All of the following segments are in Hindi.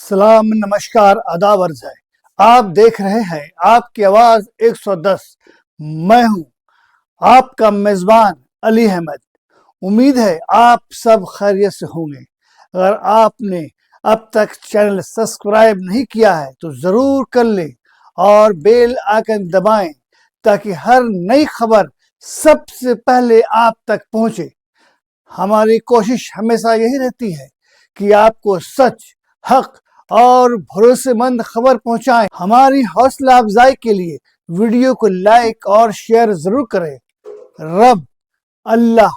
सलाम, नमस्कार, आदाब अर्ज है। आप देख रहे हैं आपकी आवाज 110। मैं हूं आपका मेजबान अली अहमद। उम्मीद है आप सब खैरियत से होंगे। अगर आपने अब तक चैनल सब्सक्राइब नहीं किया है तो जरूर कर लें और बेल आइकन दबाएं ताकि हर नई खबर सबसे पहले आप तक पहुंचे। हमारी कोशिश हमेशा यही रहती है कि आपको सच, हक और भरोसेमंद खबर पहुंचाएं। हमारी हौसला अफजाई के लिए वीडियो को लाइक और शेयर जरूर करें। रब, अल्लाह,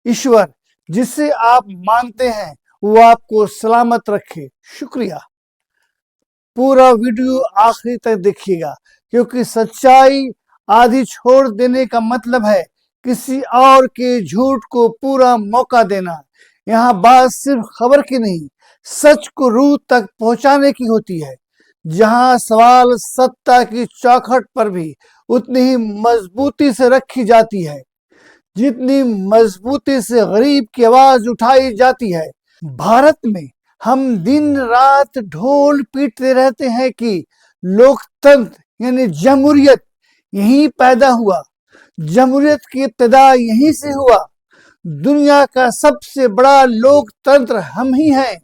ईश्वर जिसे आप मानते हैं वो आपको सलामत रखे। शुक्रिया। पूरा वीडियो आखिरी तक देखिएगा क्योंकि सच्चाई आधी छोड़ देने का मतलब है किसी और के झूठ को पूरा मौका देना। यहाँ बात सिर्फ खबर की नहीं, सच को रूह तक पहुंचाने की होती है। जहां सवाल सत्ता की चौखट पर भी उतनी ही मजबूती से रखी जाती है जितनी मजबूती से गरीब की आवाज उठाई जाती है। भारत में हम दिन रात ढोल पीटते रहते हैं कि लोकतंत्र यानी जमहूरियत यहीं पैदा हुआ, जमहूरियत की इब्तिदा यहीं से हुआ, दुनिया का सबसे बड़ा लोकतंत्र हम ही हैं।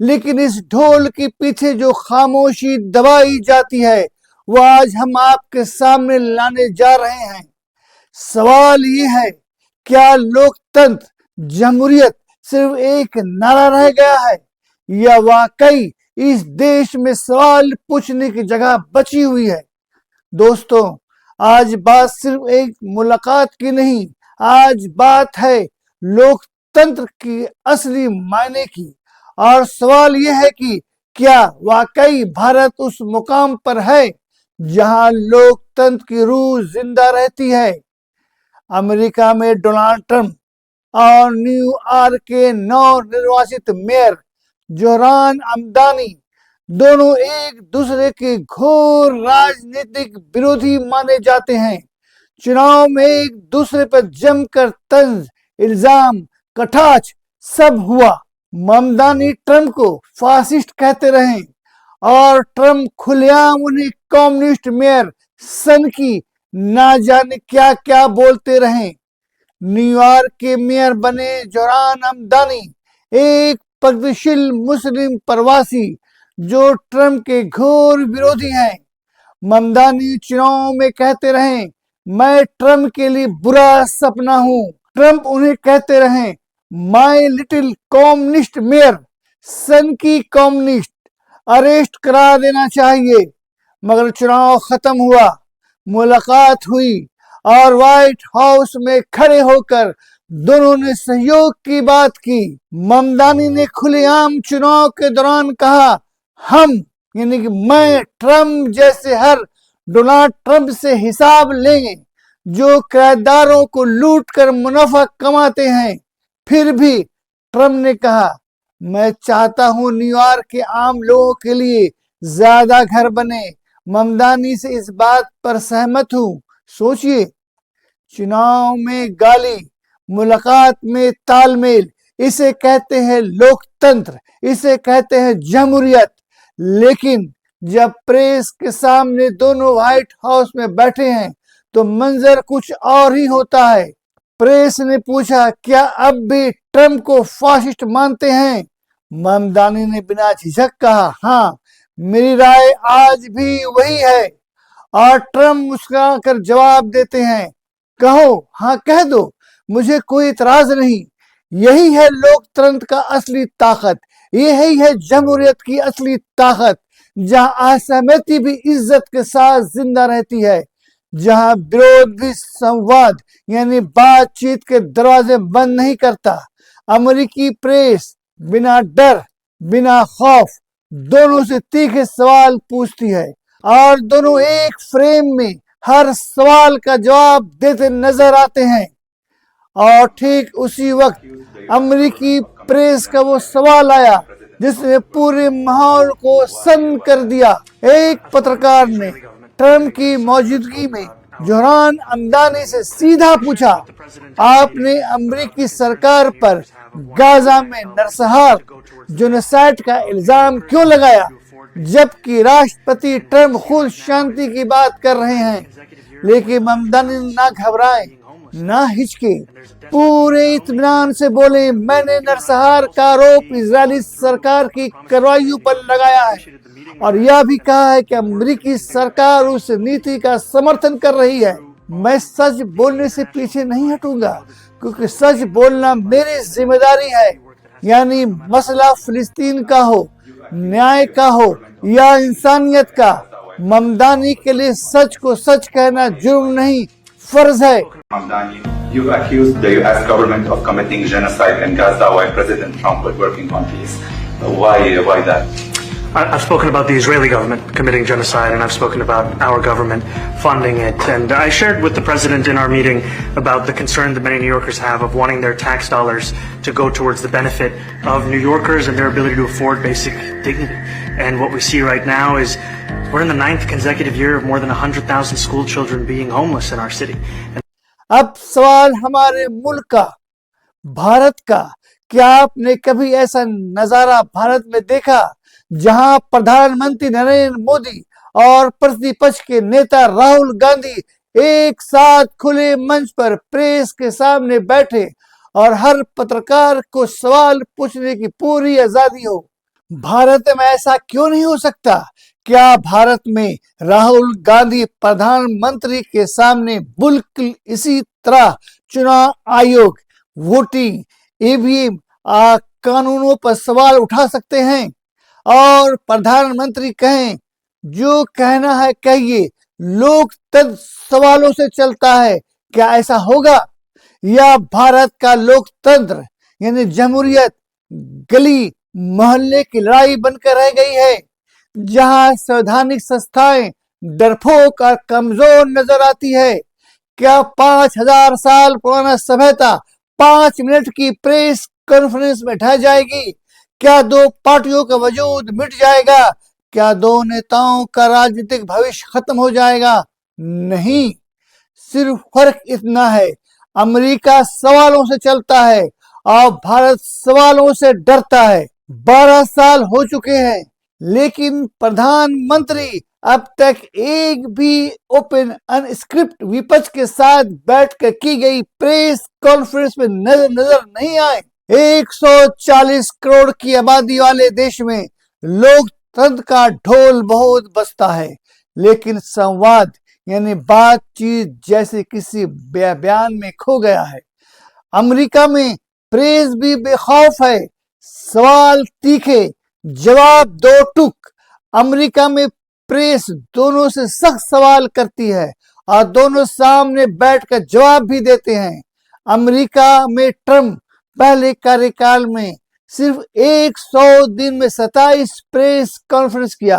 लेकिन इस ढोल के पीछे जो खामोशी दबाई जाती है वो आज हम आपके सामने लाने जा रहे हैं। सवाल ये है, क्या लोकतंत्र, जमहूरियत सिर्फ एक नारा रह गया है या वाकई इस देश में सवाल पूछने की जगह बची हुई है? दोस्तों, आज बात सिर्फ एक मुलाकात की नहीं, आज बात है लोकतंत्र की असली मायने की। और सवाल यह है कि क्या वाकई भारत उस मुकाम पर है जहां लोकतंत्र की रूह जिंदा रहती है? अमेरिका में डोनाल्ड ट्रंप और न्यूयॉर्क के नवनिर्वाचित मेयर जोहरान अमदानी दोनों एक दूसरे के घोर राजनीतिक विरोधी माने जाते हैं। चुनाव में एक दूसरे पर जमकर तंज, इल्जाम, कटाक्ष सब हुआ। ममदानी ट्रंप को फासिस्ट कहते रहे और ट्रंप खुलेआम उन्हें कम्युनिस्ट मेयर सन की ना जाने क्या क्या बोलते रहे। न्यूयॉर्क के मेयर बने जोहरान अमदानी एक प्रगतिशील मुस्लिम प्रवासी जो ट्रंप के घोर विरोधी हैं। ममदानी चुनाव में कहते रहे, मैं ट्रंप के लिए बुरा सपना हूं। ट्रंप उन्हें कहते रहे, माय लिटिल कम्युनिस्ट मेयर, सन की कम्युनिस्ट, अरेस्ट करा देना चाहिए। मगर चुनाव खत्म हुआ, मुलाकात हुई और व्हाइट हाउस में खड़े होकर दोनों ने सहयोग की बात की। ममदानी ने खुलेआम चुनाव के दौरान कहा, हम यानी कि मैं ट्रंप जैसे हर डोनाल्ड ट्रंप से हिसाब लेंगे जो किराएदारों को लूट कर मुनाफा कमाते हैं। फिर भी ट्रंप ने कहा, मैं चाहता हूं न्यूयॉर्क के आम लोगों के लिए ज्यादा घर बने। ममदानी से इस बात पर सहमत हूं। सोचिए, चुनाव में गाली, मुलाकात में तालमेल, इसे कहते हैं लोकतंत्र, इसे कहते हैं जमहूरियत। लेकिन जब प्रेस के सामने दोनों व्हाइट हाउस में बैठे हैं तो मंजर कुछ और ही होता है। प्रेस ने पूछा, क्या अब भी ट्रंप को फासिस्ट मानते हैं? ममदानी ने बिना झिझक कहा, हाँ, मेरी राय आज भी वही है। और ट्रंप मुस्कुराकर जवाब देते हैं, कहो, हाँ कह दो, मुझे कोई इतराज नहीं। यही है लोकतंत्र का असली ताकत, यही है जमहूरियत की असली ताकत, जहां असहमति भी इज्जत के साथ जिंदा रहती है, जहां विरोध भी संवाद यानी बातचीत के दरवाजे बंद नहीं करता। अमेरिकी प्रेस बिना डर, बिना खौफ दोनों से तीखे सवाल पूछती है और दोनों एक फ्रेम में हर सवाल का जवाब देते नजर आते हैं। और ठीक उसी वक्त अमेरिकी प्रेस का वो सवाल आया जिसने पूरे माहौल को सन्न कर दिया। एक पत्रकार ने ट्रंप की मौजूदगी में जोहरान अमदानी से सीधा पूछा, आपने अमेरिकी सरकार पर गाजा में नरसंहार, जेनोसाइड का इल्जाम क्यों लगाया? जबकि राष्ट्रपति ट्रंप खुद शांति की बात कर रहे हैं। लेकिन ममदानी ना घबराए, ना हिचके, पूरे इत्मीनान से बोले, मैंने नरसंहार का आरोप इजरायली सरकार की कार्रवाइयों पर लगाया है और यह भी कहा है कि अमेरिकी सरकार उस नीति का समर्थन कर रही है। मैं सच बोलने से पीछे नहीं हटूंगा, क्योंकि सच बोलना मेरी जिम्मेदारी है। यानी मसला फिलिस्तीन का हो, न्याय का हो या इंसानियत का, ममदानी के लिए सच को सच कहना जुर्म नहीं, फर्ज है। Mamdani, you accused the US government of committing genocide in Gaza while President Trump was working on peace. Why that? I've spoken about the Israeli government committing genocide, and I've spoken about our government funding it. And I shared with the president in our meeting about the concern that many New Yorkers have of wanting their tax dollars to go towards the benefit of New Yorkers and their ability to afford basic dignity. And what we see right now is we're in the 9th consecutive year of more than 100,000 school children being homeless in our city. अब सवाल हमारे मुल्क का, भारत का, क्या आपने कभी ऐसा नजारा भारत में देखा जहां प्रधानमंत्री नरेंद्र मोदी और प्रतिपक्ष के नेता राहुल गांधी एक साथ खुले मंच पर प्रेस के सामने बैठे और हर पत्रकार को सवाल पूछने की पूरी आजादी हो? भारत में ऐसा क्यों नहीं हो सकता? क्या भारत में राहुल गांधी प्रधानमंत्री के सामने बिल्कुल इसी तरह चुनाव आयोग, वोटिंग, ईवीएम कानूनों पर सवाल उठा सकते हैं और प्रधानमंत्री कहें जो कहना है कहिए, लोकतंत्र सवालों से चलता है? क्या ऐसा होगा? या भारत का लोकतंत्र यानी जमहूरियत गली मोहल्ले की लड़ाई बनकर रह गई है, जहां संवैधानिक संस्थाएं डरपोक और कमजोर नजर आती है? क्या 5000 साल पुराना सभ्यता 5 मिनट की प्रेस कॉन्फ्रेंस में ढह जाएगी? क्या दो पार्टियों का वजूद मिट जाएगा? क्या दो नेताओं का राजनीतिक भविष्य खत्म हो जाएगा? नहीं, सिर्फ फर्क इतना है, अमेरिका सवालों से चलता है और भारत सवालों से डरता है। 12 साल हो चुके हैं, लेकिन प्रधानमंत्री अब तक एक भी ओपन अनस्क्रिप्ट विपक्ष के साथ बैठकर की गई प्रेस कॉन्फ्रेंस में नजर नहीं आए। 140 करोड़ की आबादी वाले देश में लोकतंत्र का ढोल बहुत बजता है, लेकिन संवाद यानी बातचीत जैसे किसी बयान में खो गया है। अमेरिका में प्रेस भी बेखौफ है, सवाल तीखे, जवाब दो टुक। अमेरिका में प्रेस दोनों से सख्त सवाल करती है और दोनों सामने बैठकर जवाब भी देते हैं। अमेरिका में ट्रंप पहले कार्यकाल में सिर्फ 100 दिन में 27 प्रेस कॉन्फ्रेंस किया,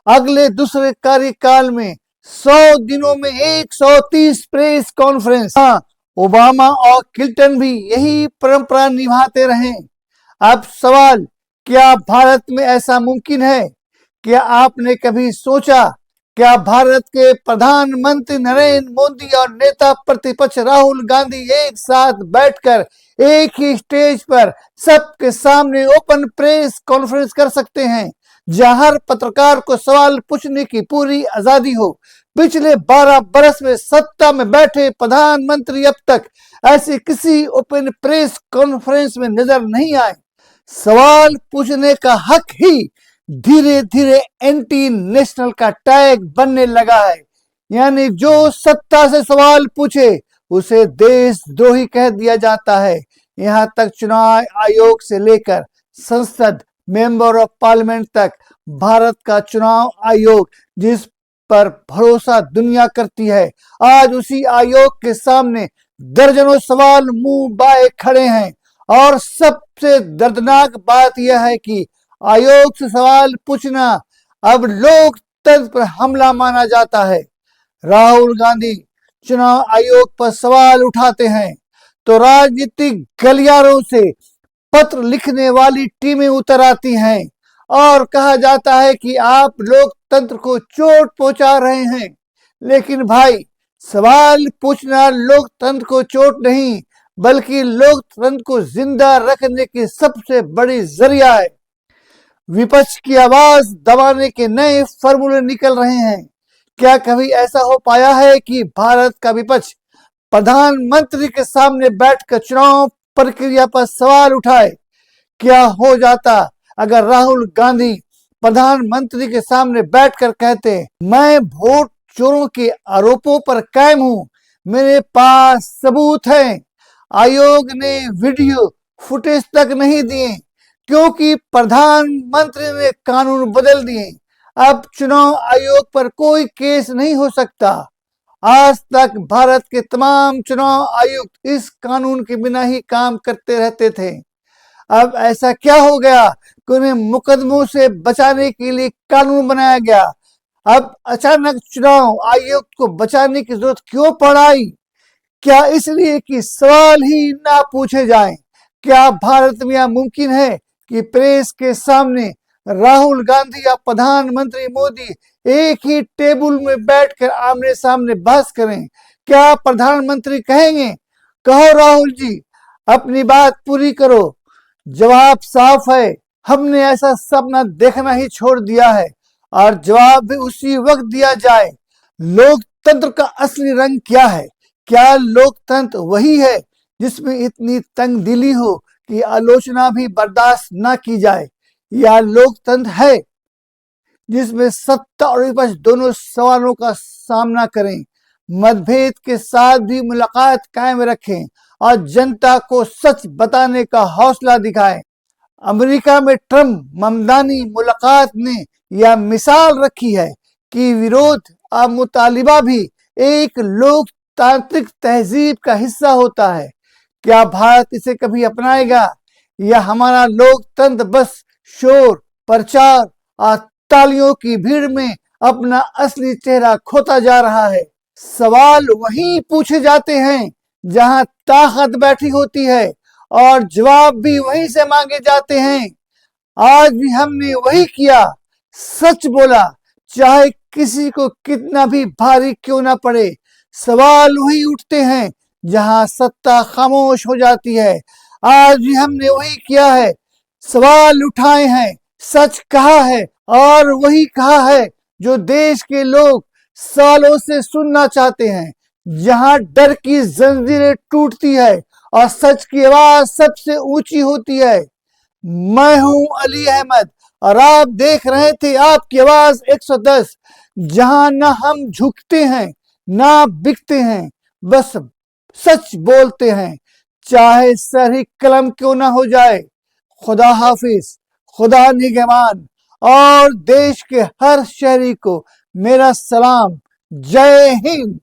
अगले दूसरे कार्यकाल में 100 दिनों में 130 प्रेस कॉन्फ्रेंस। ओबामा और क्लिंटन भी यही परंपरा निभाते रहे। अब सवाल, क्या भारत में ऐसा मुमकिन है? क्या आपने कभी सोचा, क्या भारत के प्रधानमंत्री नरेंद्र मोदी और नेता प्रतिपक्ष राहुल गांधी एक साथ बैठकर एक ही स्टेज पर सबके सामने ओपन प्रेस कॉन्फ्रेंस कर सकते हैं, जहां हर पत्रकार को सवाल पूछने की पूरी आजादी हो? पिछले 12 बरस में सत्ता में बैठे प्रधानमंत्री अब तक ऐसे किसी ओपन प्रेस कॉन्फ्रेंस में नजर नहीं आए। सवाल पूछने का हक ही धीरे धीरे एंटी नेशनल का टैग बनने लगा है, यानी जो सत्ता से सवाल पूछे उसे देशद्रोही कह दिया जाता है। यहाँ तक चुनाव आयोग से लेकर संसद, मेंबर ऑफ पार्लियामेंट तक भारत का चुनाव आयोग जिस पर भरोसा दुनिया करती है, आज उसी आयोग के सामने दर्जनों सवाल मुंह बाए खड़े हैं। और सबसे दर्दनाक बात यह है कि आयोग से सवाल पूछना अब लोकतंत्र पर हमला माना जाता है। राहुल गांधी चुनाव आयोग पर सवाल उठाते हैं तो राजनीतिक गलियारों से पत्र लिखने वाली टीमें उतर आती हैं और कहा जाता है कि आप लोकतंत्र को चोट पहुंचा रहे हैं। लेकिन भाई, सवाल पूछना लोकतंत्र को चोट नहीं, बल्कि लोकतंत्र को जिंदा रखने की सबसे बड़ी जरिया है। विपक्ष की आवाज दबाने के नए फॉर्मूले निकल रहे हैं। क्या कभी ऐसा हो पाया है कि भारत का विपक्ष प्रधानमंत्री के सामने बैठकर चुनाव प्रक्रिया पर सवाल उठाए? क्या हो जाता अगर राहुल गांधी प्रधानमंत्री के सामने बैठकर कहते, मैं वोट चोरों के आरोपों पर कायम हूं, मेरे पास सबूत हैं। आयोग ने वीडियो फुटेज तक नहीं दिए क्योंकि प्रधानमंत्री ने कानून बदल दिए। अब चुनाव आयोग पर कोई केस नहीं हो सकता। आज तक भारत के तमाम चुनाव आयुक्त इस कानून के बिना ही काम करते रहते थे। अब ऐसा क्या हो गया कि उन्हें मुकदमों से बचाने के लिए कानून बनाया गया? अब अचानक चुनाव आयोग को बचाने की जरूरत क्यों पड़ आई? क्या इसलिए कि सवाल ही ना पूछे जाएं? क्या भारत में यह मुमकिन है कि प्रेस के सामने राहुल गांधी या प्रधानमंत्री मोदी एक ही टेबल में बैठकर आमने सामने बहस करें? क्या प्रधानमंत्री कहेंगे, कहो राहुल जी अपनी बात पूरी करो? जवाब साफ है, हमने ऐसा सपना देखना ही छोड़ दिया है और जवाब भी उसी वक्त दिया जाए। लोकतंत्र का असली रंग क्या है? क्या लोकतंत्र वही है जिसमें इतनी तंगदिली हो कि आलोचना भी बर्दाश्त न की जाए, या लोकतंत्र है जिसमें सत्ता और विपक्ष दोनों सवालों का सामना करें, मतभेद के साथ भी मुलाकात कायम रखें और जनता को सच बताने का हौसला दिखाएं? अमेरिका में ट्रंप ममदानी मुलाकात ने यह मिसाल रखी है कि विरोध और मुतालिबा भी एक लोकतांत्रिक तहजीब का हिस्सा होता है। क्या भारत इसे कभी अपनाएगा या हमारा लोकतंत्र बस शोर, प्रचार और तालियों की भीड़ में अपना असली चेहरा खोता जा रहा है? सवाल वहीं पूछे जाते हैं जहां ताकत बैठी होती है और जवाब भी वहीं से मांगे जाते हैं। आज भी हमने वही किया, सच बोला, चाहे किसी को कितना भी भारी क्यों ना पड़े। सवाल वही उठते हैं जहां सत्ता खामोश हो जाती है। आज भी हमने वही किया है, सवाल उठाए हैं, सच कहा है और वही कहा है जो देश के लोग सालों से सुनना चाहते हैं। जहां डर की जंजीरें टूटती है और सच की आवाज सबसे ऊंची होती है। मैं हूं अली अहमद और आप देख रहे थे आपकी आवाज 110, जहां ना हम झुकते हैं ना बिकते हैं, बस सच बोलते हैं, चाहे सर ही कलम क्यों ना हो जाए। खुदा हाफिज, खुदा निगहबान और देश के हर शहरी को मेरा सलाम। जय हिंद।